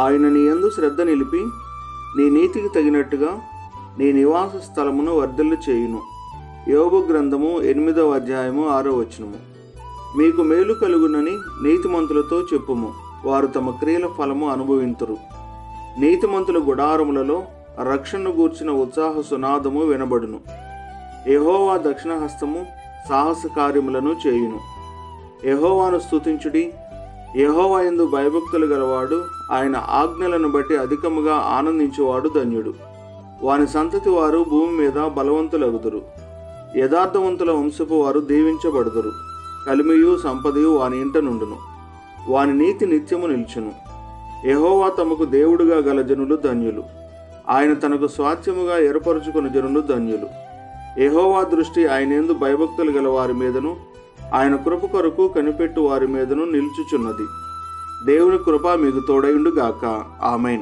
ఆయన నీ యందు శ్రద్ధ నిలిపి నీ నీతికి తగినట్టుగా నీ నివాస స్థలమును వర్ధిల్లు చేయును. యోబు గ్రంథము 8వ అధ్యాయము 6వ వచనము. మీకు మేలు కలుగునని నీతిమంతులతో చెప్పుము, వారు తమ క్రియల ఫలము అనుభవింతురు. నీతిమంతుల గుడారములలో రక్షణను గూర్చిన ఉత్సాహ సునాదము వినబడును. యెహోవా దక్షిణ హస్తము సాహస కార్యములను చేయును. యెహోవాను స్తుతించుడి. యెహోవా యందు భయభక్తులు గలవాడు, ఆయన ఆజ్ఞలను బట్టి అధికముగా ఆనందించువాడు ధన్యుడు. వాని సంతతి వారు భూమి మీద బలవంతులగుదురు. యథార్థవంతుల వంశపు వారు దీవించబడుదురు. కలిమియు సంపదయు వాని ఇంట నుండును. వాని నీతి నిత్యము నిల్చును. యెహోవా తమకు దేవుడుగా గల జనులు ధన్యులు. ఆయన తనకు స్వాస్థ్యముగా ఏర్పరచుకున్న జనులు ధన్యులు. యెహోవా దృష్టి ఆయన యందు భయభక్తులు గల వారి మీదను, ఆయన కృప కొరకు కనిపెట్టు వారి మీదను నిల్చుచున్నది. దేవుని కృప మీకు తోడయుండుగాక. ఆమేన్.